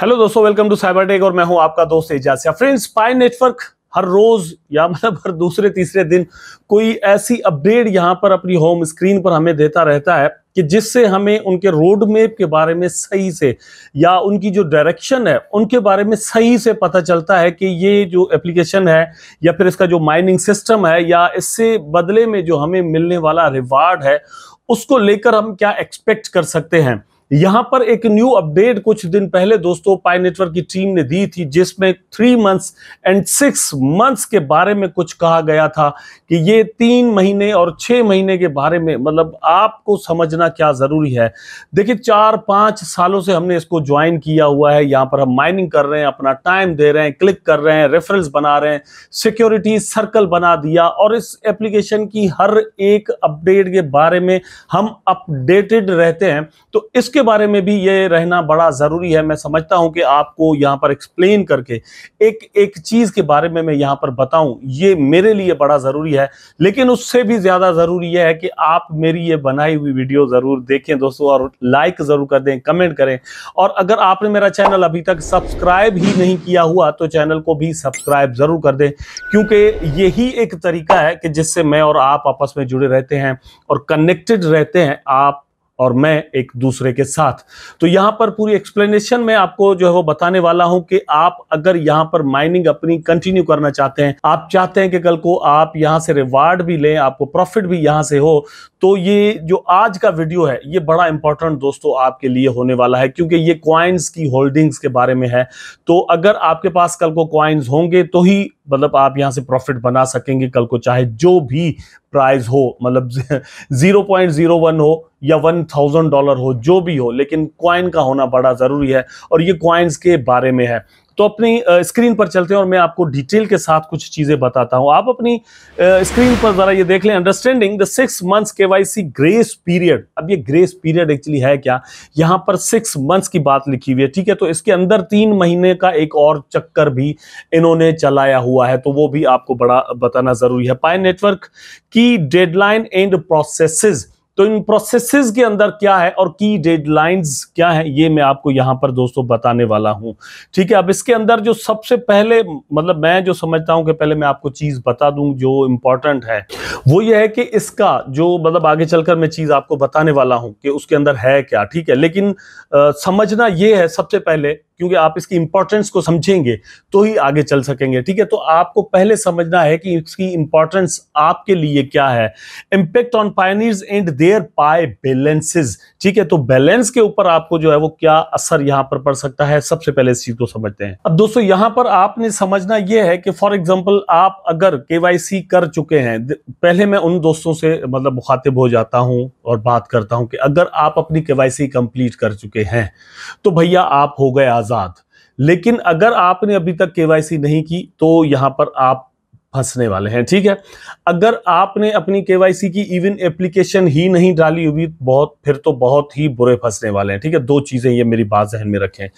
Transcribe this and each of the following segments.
Hello दोस्तों, welcome to cyber tech और मैं हूं आपका दोस्त एजाज। फ्रेंड्स, पाई नेटवर्क हर रोज या मतलब हर दूसरे तीसरे दिन कोई ऐसी अपडेट यहां पर अपनी होम स्क्रीन पर हमें देता रहता है कि जिससे हमें उनके रोड मैप के बारे में सही से या उनकी जो डायरेक्शन है उनके बारे में सही से पता चलता है कि ये जो एप्लीकेशन है या फिर इसका जो माइनिंग सिस्टम है या इससे बदले में जो हमें मिलने वाला रिवार्ड है उसको लेकर हम क्या एक्सपेक्ट कर सकते हैं। यहां पर एक न्यू अपडेट कुछ दिन पहले दोस्तों पाई नेटवर्क की टीम ने दी थी, जिसमें 3 मंथ्स एंड 6 मंथ्स के बारे में कुछ कहा गया था कि ये 3 महीने और 6 महीने के बारे में मतलब आपको समझना क्या जरूरी है। देखिए, 4-5 सालों से हमने इसको ज्वाइन किया हुआ है। यहां पर हम माइनिंग कर रहे हैं, अपना टाइम दे रहे हैं, क्लिक कर रहे हैं, रेफरेंस बना रहे हैं, सिक्योरिटी सर्कल बना दिया और इस एप्लीकेशन की हर एक अपडेट के बारे में हम अपडेटेड रहते हैं। तो इसके बारे में भी ये रहना बड़ा जरूरी है। मैं समझता हूं कि आपको यहां पर एक्सप्लेन करके एक एक चीज के बारे में मैं यहां पर बताऊं, ये मेरे लिए बड़ा जरूरी है। लेकिन उससे भी ज्यादा जरूरी है कि आप मेरी ये बनाई हुई वीडियो जरूर देखें दोस्तों, और लाइक जरूर कर दें, कमेंट करें। और अगर आपने मेरा चैनल अभी तक सब्सक्राइब ही नहीं किया हुआ तो चैनल को भी सब्सक्राइब जरूर कर दें, क्योंकि यही एक तरीका है कि जिससे मैं और आप आपस में जुड़े रहते हैं और कनेक्टेड रहते हैं, आप और मैं एक दूसरे के साथ। तो यहां पर पूरी एक्सप्लेनेशन में आपको जो है वो बताने वाला हूं कि आप अगर यहां पर माइनिंग अपनी कंटिन्यू करना चाहते हैं, आप चाहते हैं कि कल को आप यहां से रिवार्ड भी लें, आपको प्रॉफिट भी यहां से हो, तो ये जो आज का वीडियो है ये बड़ा इंपॉर्टेंट दोस्तों आपके लिए होने वाला है, क्योंकि ये कॉइन्स की होल्डिंग्स के बारे में है। तो अगर आपके पास कल को कॉइन्स होंगे तो ही मतलब आप यहां से प्रॉफिट बना सकेंगे कल को, चाहे जो भी प्राइस हो, मतलब 0.01 हो या $1000 हो, जो भी हो, लेकिन कॉइन का होना बड़ा जरूरी है और ये कॉइन्स के बारे में है। तो अपनी स्क्रीन पर चलते हैं और मैं आपको डिटेल के साथ कुछ चीजें बताता हूं। आप अपनी स्क्रीन पर जरा ये देख लें, understanding the 6 months KYC grace period. अब ये ग्रेस पीरियड एक्चुअली है क्या, यहां पर 6 मंथ्स की बात लिखी हुई है, ठीक है। तो इसके अंदर 3 महीने का एक और चक्कर भी इन्होंने चलाया हुआ है, तो वो भी आपको बड़ा बताना जरूरी है। पाई नेटवर्क की डेडलाइन एंड प्रोसेसेस, तो इन प्रोसेसेस के अंदर क्या है और की डेडलाइंस क्या है, ये मैं आपको यहां पर दोस्तों बताने वाला हूं, ठीक है। अब इसके अंदर जो सबसे पहले मतलब मैं जो समझता हूं कि पहले मैं आपको चीज बता दूं जो इंपॉर्टेंट है, वो ये है कि इसका जो मतलब आगे चलकर मैं चीज आपको बताने वाला हूं कि उसके अंदर है क्या, ठीक है। लेकिन समझना ये है सबसे पहले, क्योंकि आप इसकी इंपॉर्टेंस को समझेंगे तो ही आगे चल सकेंगे, ठीक है। तो आपको पहले समझना है कि इसकी इंपॉर्टेंस आपके लिए क्या है। Impact on pioneers and their pie balances, ठीक है। तो बैलेंस के ऊपर आपको जो है वो क्या असर यहां पर पड़ सकता है, सबसे पहले इस चीज को समझते हैं। अब दोस्तों यहां पर आपने समझना यह है कि फॉर एग्जांपल आप अगर केवाईसी कर चुके हैं, पहले मैं उन दोस्तों से मतलब मुखातिब हो जाता हूं और बात करता हूं कि अगर आप अपनी केवाईसी कंप्लीट कर चुके हैं तो भैया आप हो गए आजाद। लेकिन अगर आपने अभी तक केवाईसी नहीं की तो यहां पर आप फंसने वाले हैं, ठीक है। अगर आपने अपनी केवाईसी की इवन एप्लीकेशन ही नहीं डाली हुई फिर तो बहुत ही बुरे फंसने वाले हैं, ठीक है। 2 चीजें ये मेरी बात ज़हन में रखें।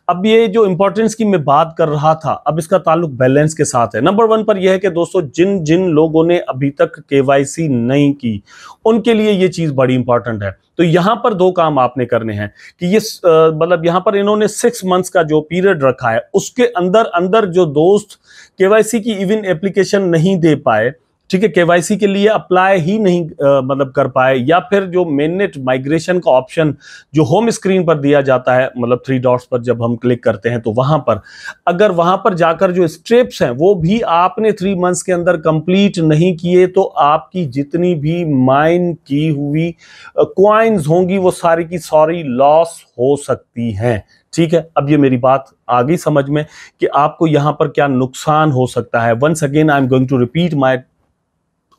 अब ये जो इंपॉर्टेंस की मैं बात कर रहा था, अब इसका ताल्लुक बैलेंस के साथ है। नंबर 1 पर यह है कि दोस्तों जिन जिन लोगों ने अभी तक केवाईसी नहीं की उनके लिए ये चीज बड़ी इंपॉर्टेंट है। तो यहां पर 2 काम आपने करने हैं कि ये मतलब यहां पर इन्होंने 6 मंथ्स का जो पीरियड रखा है उसके अंदर अंदर जो दोस्त केवाईसी की इवन एप्लीकेशन नहीं दे पाए, ठीक है, केवाईसी के लिए अप्लाई ही नहीं मतलब कर पाए, या फिर जो मेननेट माइग्रेशन का ऑप्शन जो होम स्क्रीन पर दिया जाता है, मतलब 3 डॉट्स पर जब हम क्लिक करते हैं तो वहां पर अगर वहां पर जाकर जो स्टेप्स हैं वो भी आपने 3 मंथ्स के अंदर कंप्लीट नहीं किए तो आपकी जितनी भी माइन की हुई कॉइन्स होंगी वो सारी की सारी लॉस हो सकती हैं, ठीक है। अब ये मेरी बात आ गई समझ में कि आपको यहां पर क्या नुकसान हो सकता है। Once again I am going to repeat my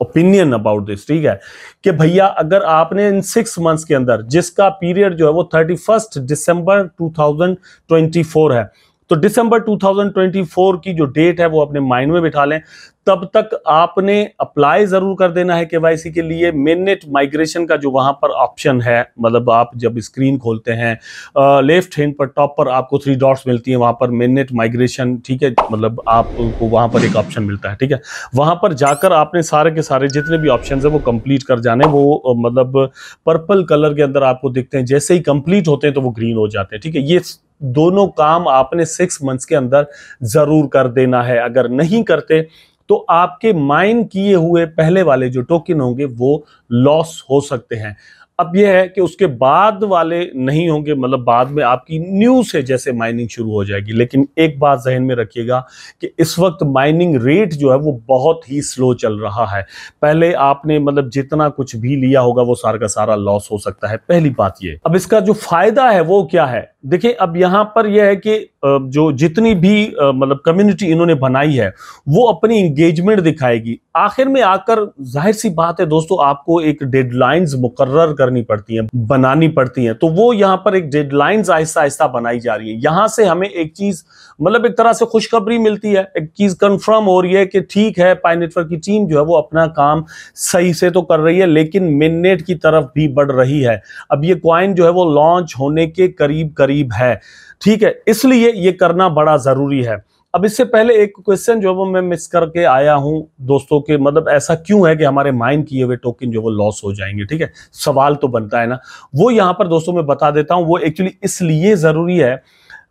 opinion about this, ठीक है, कि भैया अगर आपने इन 6 मंथ्स के अंदर, जिसका पीरियड जो है वो 31 दिसंबर 2024 है, तो दिसंबर 2024 की जो डेट है वो अपने माइंड में बिठा लें। तब तक आपने अप्लाई जरूर कर देना है केवाईसी के लिए। मेननेट माइग्रेशन का जो वहां पर ऑप्शन है, मतलब आप जब स्क्रीन खोलते हैं लेफ्ट हैंड पर टॉप पर आपको 3 डॉट्स मिलती हैं, वहां पर मेननेट माइग्रेशन, ठीक है, मतलब आपको वहां पर एक ऑप्शन मिलता है, ठीक है। वहां पर जाकर आपने सारे के सारे जितने भी ऑप्शन है वो कंप्लीट कर जाने। वो मतलब पर्पल कलर के अंदर आपको दिखते हैं, जैसे ही कंप्लीट होते हैं तो वो ग्रीन हो जाते हैं, ठीक है। ये दोनों काम आपने 6 मंथ्स के अंदर जरूर कर देना है। अगर नहीं करते तो आपके माइन किए हुए पहले वाले जो टोकन होंगे वो लॉस हो सकते हैं। अब यह है कि उसके बाद वाले नहीं होंगे, मतलब बाद में आपकी न्यू से जैसे माइनिंग शुरू हो जाएगी। लेकिन एक बात जहन में रखिएगा कि इस वक्त माइनिंग रेट जो है वो बहुत ही स्लो चल रहा है। पहले आपने मतलब जितना कुछ भी लिया होगा वो सारा का सारा लॉस हो सकता है, पहली बात ये। अब इसका जो फायदा है वो क्या है, देखिए अब यहां पर यह है कि जो जितनी भी मतलब कम्युनिटी इन्होंने बनाई है वो अपनी इंगेजमेंट दिखाएगी। आखिर में आकर जाहिर सी बात है दोस्तों, आपको एक डेडलाइंस मुकर्रर करनी पड़ती हैं, बनानी पड़ती हैं। तो वो यहां पर एक डेडलाइंस आहिस्ता आहिस्ता बनाई जा रही है। यहां से हमें एक चीज मतलब एक तरह से खुशखबरी मिलती है, एक चीज कंफर्म हो रही है कि ठीक है, पाई नेटवर्क की टीम जो है वो अपना काम सही से तो कर रही है, लेकिन मिननेट की तरफ भी बढ़ रही है। अब ये कॉइन जो है वो लॉन्च होने के करीब करीब है, ठीक है, इसलिए ये करना बड़ा जरूरी है। अब इससे पहले एक क्वेश्चन जो है वो मैं मिस करके आया हूं दोस्तों के, मतलब ऐसा क्यों है कि हमारे माइन किए हुए टोकन जो वो लॉस हो जाएंगे, ठीक है, सवाल तो बनता है ना। वो यहां पर दोस्तों मैं बता देता हूं, वो एक्चुअली इसलिए जरूरी है,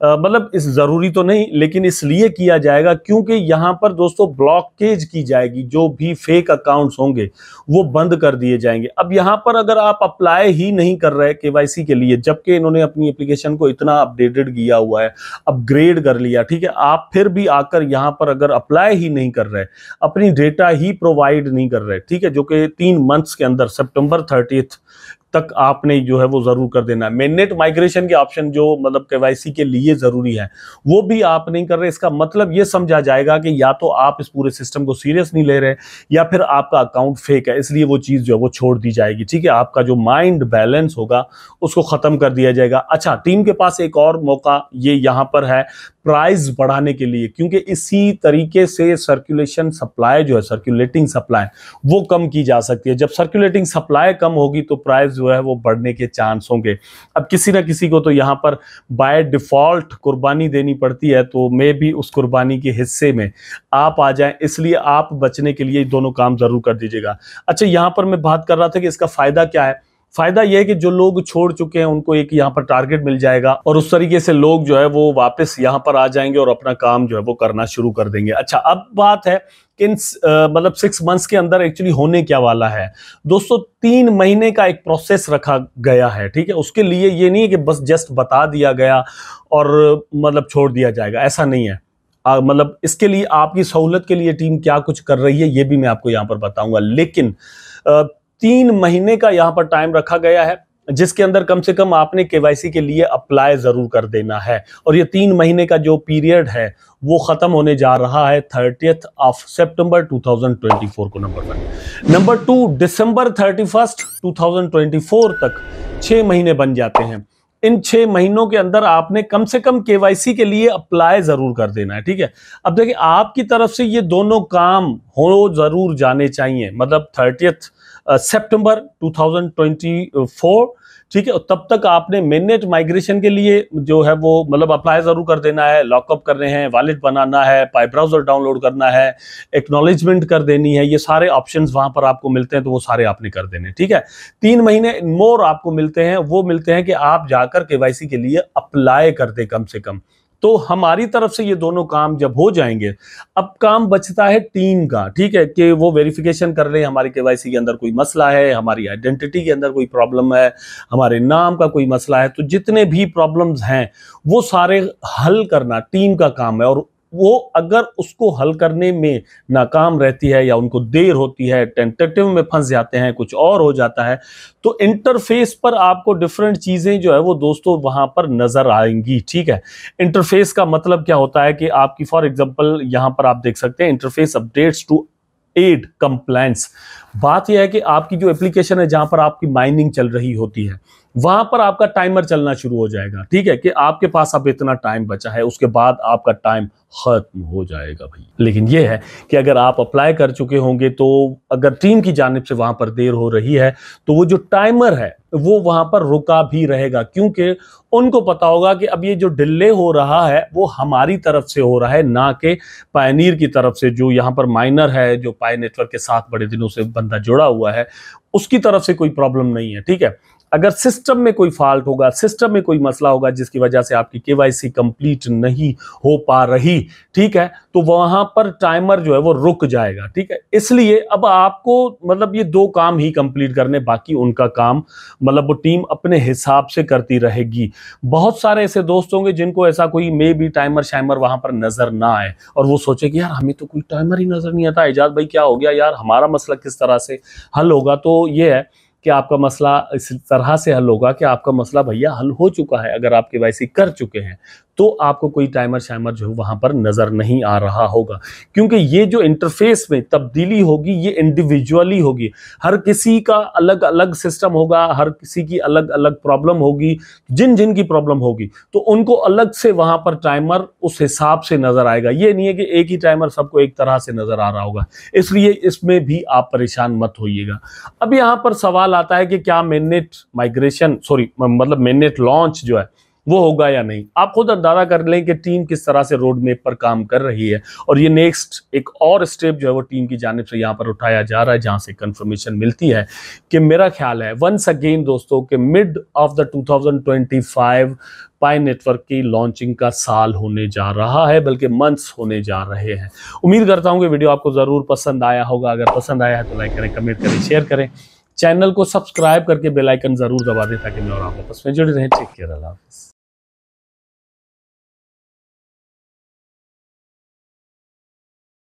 मतलब इस जरूरी तो नहीं लेकिन इसलिए किया जाएगा क्योंकि यहां पर दोस्तों ब्लॉकेज की जाएगी। जो भी फेक अकाउंट्स होंगे वो बंद कर दिए जाएंगे। अब यहां पर अगर आप अप्लाई ही नहीं कर रहे केवाईसी के लिए, जबकि इन्होंने अपनी एप्लीकेशन को इतना अपडेटेड किया हुआ है, अपग्रेड कर लिया, ठीक है, आप फिर भी आकर यहां पर अगर अप्लाई ही नहीं कर रहे, अपनी डेटा ही प्रोवाइड नहीं कर रहे, ठीक है, जो कि 3 मंथ्स के अंदर सितंबर 30 तक आपने जो है वो जरूर कर देना है। मेननेट माइग्रेशन के ऑप्शन जो मतलब केवाईसी के लिए जरूरी है वो भी आप नहीं कर रहे, इसका मतलब ये समझा जाएगा कि या तो आप इस पूरे सिस्टम को सीरियस नहीं ले रहे या फिर आपका अकाउंट फेक है, इसलिए वो चीज जो है वो छोड़ दी जाएगी, ठीक है। आपका जो माइंड बैलेंस होगा उसको खत्म कर दिया जाएगा। अच्छा, टीम के पास एक और मौका ये यहां पर है प्राइस बढ़ाने के लिए, क्योंकि इसी तरीके से सर्कुलेशन सप्लाई जो है, सर्कुलेटिंग सप्लाई वो कम की जा सकती है। जब सर्कुलेटिंग सप्लाई कम होगी तो प्राइस जो है वो बढ़ने के चांस होंगे। अब किसी ना किसी को तो यहां पर बाय डिफॉल्ट कुर्बानी देनी पड़ती है, तो मे भी उस कुर्बानी के हिस्से में आप आ जाएं, इसलिए आप बचने के लिए दोनों काम जरूर कर दीजिएगा। अच्छा, यहां पर मैं बात कर रहा था कि इसका फायदा क्या है। फायदा यह है कि जो लोग छोड़ चुके हैं उनको एक यहाँ पर टारगेट मिल जाएगा और उस तरीके से लोग जो है वो वापस यहाँ पर आ जाएंगे और अपना काम जो है वो करना शुरू कर देंगे। अच्छा, अब बात है कि इन मतलब 6 मंथ्स के अंदर एक्चुअली होने क्या वाला है दोस्तों। 3 महीने का एक प्रोसेस रखा गया है, ठीक है। उसके लिए ये नहीं है कि बस जस्ट बता दिया गया और मतलब छोड़ दिया जाएगा, ऐसा नहीं है। मतलब इसके लिए आपकी सहूलत के लिए टीम क्या कुछ कर रही है ये भी मैं आपको यहाँ पर बताऊंगा, लेकिन 3 महीने का यहां पर टाइम रखा गया है जिसके अंदर कम से कम आपने केवाईसी के लिए अप्लाई जरूर कर देना है। और ये 3 महीने का जो पीरियड है वो खत्म होने जा रहा है 30 सितंबर 2024 को, नंबर 1। नंबर 2, दिसंबर 31 2024 तक 6 महीने बन जाते हैं। इन 6 महीनों के अंदर आपने कम से कम केवाईसी के लिए अप्लाई जरूर कर देना है, ठीक है। अब देखिए आपकी तरफ से ये दोनों काम हो जरूर जाने चाहिए, मतलब 30 सितंबर 2024, ठीक है। तब तक आपने मेननेट माइग्रेशन के लिए जो है वो मतलब अप्लाई जरूर कर देना है, लॉकअप करने हैं, वॉलेट बनाना है, पाई ब्राउजर डाउनलोड करना है, एक्नॉलेजमेंट कर देनी है, ये सारे ऑप्शंस वहां पर आपको मिलते हैं तो वो सारे आपने कर देने, ठीक है। 3 महीने मोर आपको मिलते हैं, वो मिलते हैं कि आप जाकर केवाईसी के लिए अप्लाई कर दे कम से कम। तो हमारी तरफ से ये दोनों काम जब हो जाएंगे, अब काम बचता है टीम का, ठीक है, कि वो वेरिफिकेशन कर ले हमारी केवाईसी के अंदर कोई मसला है, हमारी आइडेंटिटी के अंदर कोई प्रॉब्लम है, हमारे नाम का कोई मसला है, तो जितने भी प्रॉब्लम्स हैं वो सारे हल करना टीम का काम है। और वो अगर उसको हल करने में नाकाम रहती है या उनको देर होती है, टेंटेटिव में फंस जाते हैं, कुछ और हो जाता है, तो इंटरफेस पर आपको डिफरेंट चीजें जो है वो दोस्तों वहां पर नजर आएंगी, ठीक है। इंटरफेस का मतलब क्या होता है कि आपकी फॉर एग्जांपल यहां पर आप देख सकते हैं interface updates to aid compliance. बात यह है कि आपकी जो एप्लीकेशन है जहां पर आपकी माइनिंग चल रही होती है, वहां पर आपका टाइमर चलना शुरू हो जाएगा, ठीक है, कि आपके पास अब इतना टाइम बचा है, उसके बाद आपका टाइम खत्म हो जाएगा भाई। लेकिन यह है कि अगर आप अप्लाई कर चुके होंगे तो अगर टीम की जानिब से वहां पर देर हो रही है तो वो जो टाइमर है वो वहां पर रुका भी रहेगा, क्योंकि उनको पता होगा कि अब ये जो डिले हो रहा है वो हमारी तरफ से हो रहा है, ना कि पायनीर की तरफ से। जो यहाँ पर माइनर है, जो पाई नेटवर्क के साथ बड़े दिनों से बंदा जुड़ा हुआ है, उसकी तरफ से कोई प्रॉब्लम नहीं है, ठीक है। अगर सिस्टम में कोई फॉल्ट होगा, सिस्टम में कोई मसला होगा जिसकी वजह से आपकी केवाईसी कंप्लीट नहीं हो पा रही, ठीक है, तो वहां पर टाइमर जो है वो रुक जाएगा, ठीक है। इसलिए अब आपको मतलब ये 2 काम ही कंप्लीट करने, बाकी उनका काम मतलब वो टीम अपने हिसाब से करती रहेगी। बहुत सारे ऐसे दोस्त होंगे जिनको ऐसा कोई मे बी टाइमर शाइमर वहां पर नजर ना आए और वो सोचे कि यार हमें तो कोई टाइमर ही नजर नहीं आता, एजाज भाई क्या हो गया यार, हमारा मसला किस तरह से हल होगा। तो ये है कि आपका मसला इस तरह से हल होगा कि आपका मसला भैया हल हो चुका है। अगर आप केवाईसी कर चुके हैं तो आपको कोई टाइमर शाइमर जो वहां पर नजर नहीं आ रहा होगा, क्योंकि ये जो इंटरफेस में तब्दीली होगी ये इंडिविजुअली होगी। हर किसी का अलग अलग सिस्टम होगा, हर किसी की अलग अलग प्रॉब्लम होगी, जिन जिन की प्रॉब्लम होगी तो उनको अलग से वहां पर टाइमर उस हिसाब से नजर आएगा। ये नहीं है कि एक ही टाइमर सबको एक तरह से नजर आ रहा होगा, इसलिए इसमें भी आप परेशान मत होइएगा। अब यहां पर सवाल आता है कि क्या मेननेट माइग्रेशन मतलब मेननेट लॉन्च जो है वो होगा या नहीं। आप खुद अंदाजा कर लें कि टीम किस तरह से रोड मैप पर काम कर रही है, और ये नेक्स्ट एक और स्टेप जो है वो टीम की जानिब से यहाँ पर उठाया जा रहा है, जहां से कंफर्मेशन मिलती है कि मेरा ख्याल है वंस अगेन दोस्तों कि mid of the 2025 pi network की लॉन्चिंग का साल होने जा रहा है, बल्कि मंथ्स होने जा रहे हैं। उम्मीद करता हूं कि वीडियो आपको जरूर पसंद आया होगा। अगर पसंद आया है तो लाइक करें, कमेंट करें, शेयर करें, चैनल को सब्सक्राइब करके बेल आइकन जरूर दबा दें ताकि मैं और आप आपस में जुड़े रहें। टेक केयर, अल्लाह हाफिज़।